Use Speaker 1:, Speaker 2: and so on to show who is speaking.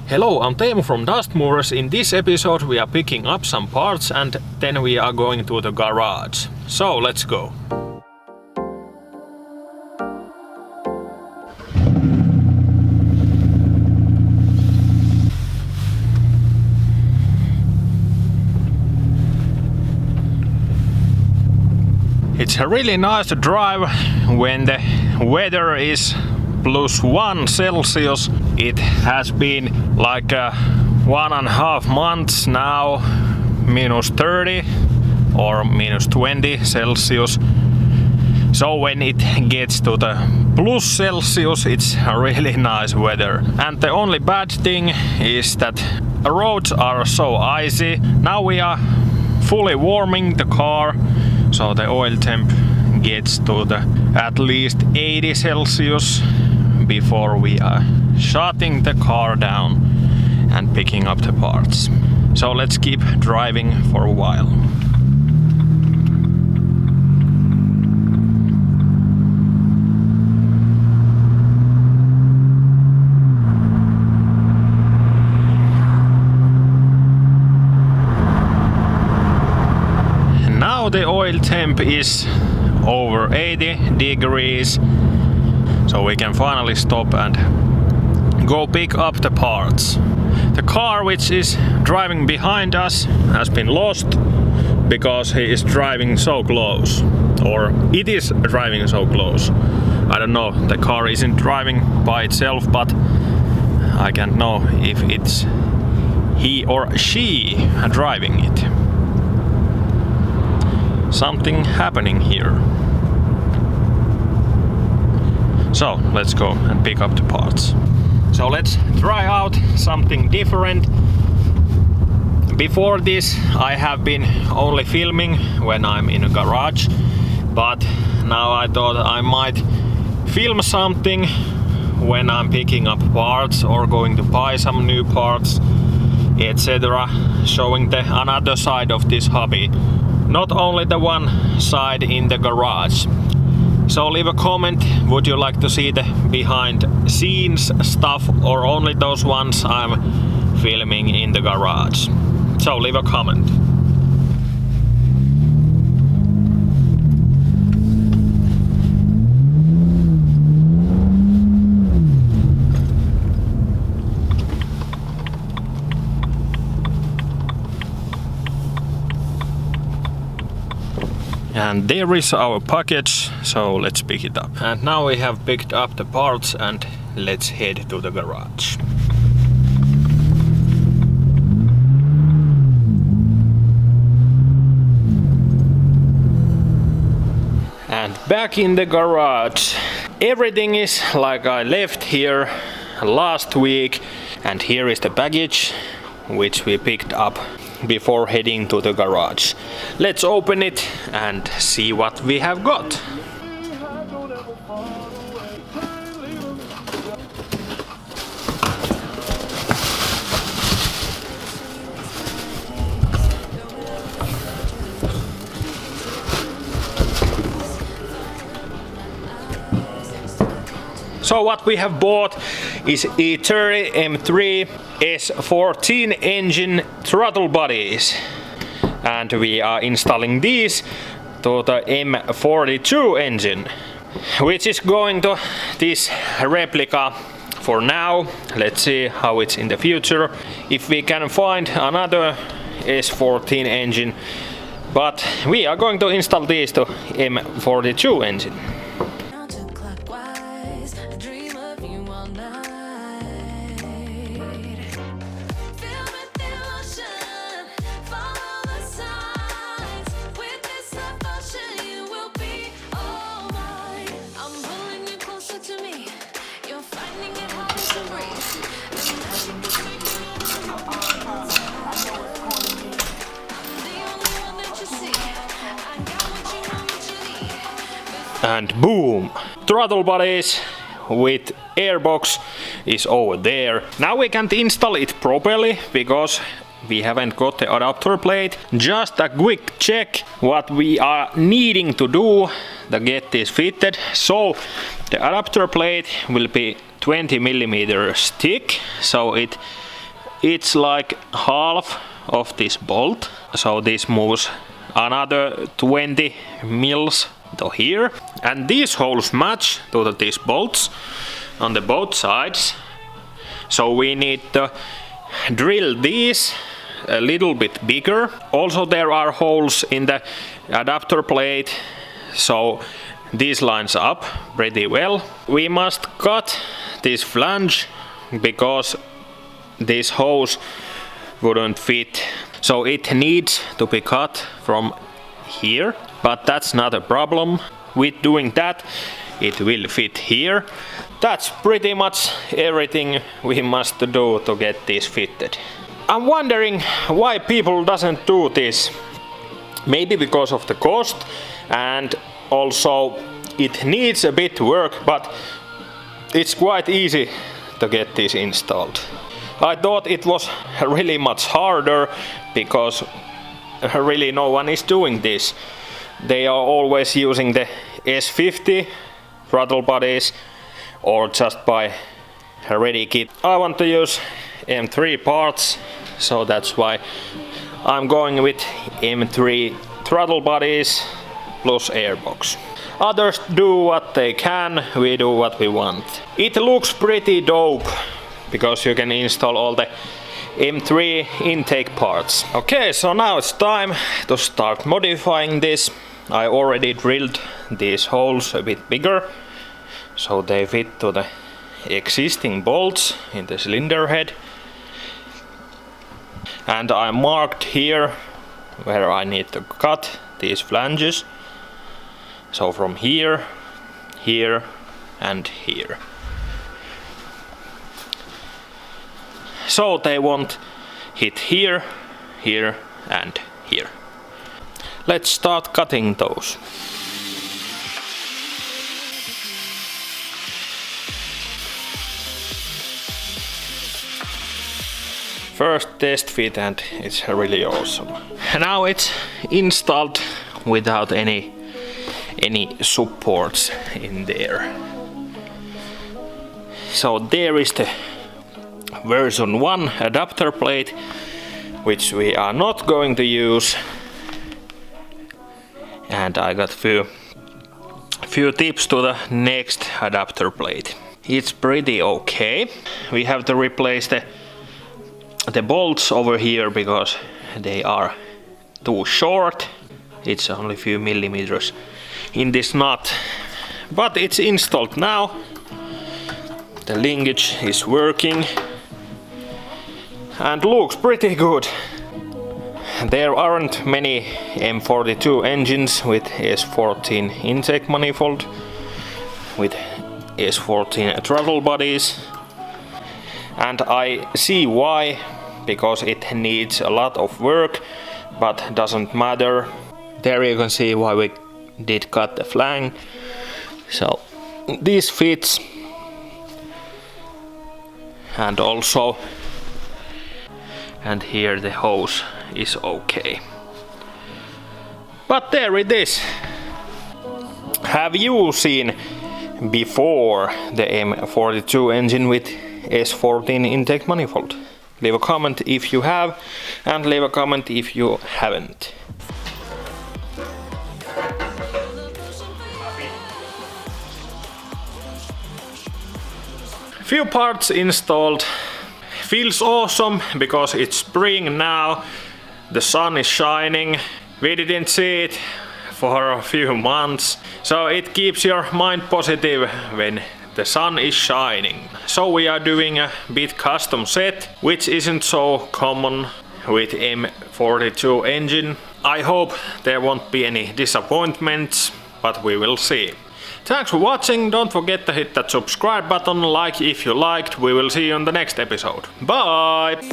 Speaker 1: Hello, I'm Teemu from DUSTMOVERS. In this episode we are picking up some parts and then we are going to the garage. So let's go. It's really nice to drive when the weather is +1 Celsius. It has been like 1.5 months now, -30 or -20 Celsius. So when it gets to the plus Celsius, it's really nice weather. And the only bad thing is that roads are so icy. Now we are fully warming the car, so the oil temp gets to the at least 80 Celsius before we are shutting the car down and picking up the parts. So let's keep driving for a while. Now the oil temp is over 80 degrees, so we can finally stop and go pick up the parts. The car which is driving behind us has been lost because he is driving so close, or it is driving so close. I don't know, the car isn't driving by itself, but I can't know if it's he or she driving it. Something happening here. So let's go and pick up the parts. So let's try out something different. Before this I have been only filming when I'm in a garage, but now I thought I might film something when I'm picking up parts or going to buy some new parts, etc. Showing the another side of this hobby, not only the one side in the garage. So leave a comment, would you like to see the behind scenes stuff or only those ones I'm filming in the garage? So leave a comment. And there is our package, so let's pick it up. And now we have picked up the parts and let's head to the garage. And back in the garage. Everything is like I left here last week, and here is the package which we picked up before heading to the garage. Let's open it and see what we have got. So what we have bought is E30 M3 S14 engine throttle bodies, and we are installing these to the M42 engine, which is going to this replica for now. Let's see how it's in the future, if we can find another S14 engine, but we are going to install these to M42 engine. And boom! Throttle bodies with airbox is over there. Now we can't install it properly because we haven't got the adapter plate. Just a quick check what we are needing to do to get this fitted. So the adapter plate will be 20 millimeters thick, so it it's like half of this bolt, so this moves another 20 mils to here, and these holes match to these bolts on the both sides, so we need to drill these a little bit bigger. Also there are holes in the adapter plate, so this lines up pretty well. We must cut this flange because this hose wouldn't fit, so it needs to be cut from here, but that's not a problem. With doing that, it will fit here. That's pretty much everything we must do to get this fitted. I'm wondering why people doesn't do this. Maybe because of the cost, and also it needs a bit work, but it's quite easy to get this installed. I thought it was really much harder because really no one is doing this. They are always using the S50 throttle bodies or just buy a ready kit. I want to use M3 parts, so that's why I'm going with M3 throttle bodies plus airbox. Others do what they can, we do what we want. It looks pretty dope because you can install all the M3 intake parts. Okay, so now it's time to start modifying this. I already drilled these holes a bit bigger, so they fit to the existing bolts in the cylinder head. And I marked here where I need to cut these flanges. So from here, here and here. So they won't hit here, here and here. Let's start cutting those. First test fit, and it's really awesome. Now it's installed without any supports in there. So there is the version 1 adapter plate, which we are not going to use, and I got few tips to the next adapter plate. It's pretty okay. We have to replace the bolts over here because they are too short. It's only a few millimeters in this nut, but it's installed now. The linkage is working and looks pretty good. There aren't many M42 engines with S14 intake manifold, with S14 throttle bodies, and I see why, because it needs a lot of work, but doesn't matter. There you can see why we did cut the flange. So this fits, and also, and here the hose is okay. But there it is. Have you seen before the M42 engine with S14 intake manifold? Leave a comment if you have, and leave a comment if you haven't. Few parts installed. Feels awesome because it's spring now. The sun is shining. We didn't see it for a few months, so it keeps your mind positive when the sun is shining. So we are doing a bit custom set, which isn't so common with M42 engine. I hope there won't be any disappointments, but we will see. Thanks for watching, don't forget to hit that subscribe button, like if you liked. We will see you on the next episode. Bye!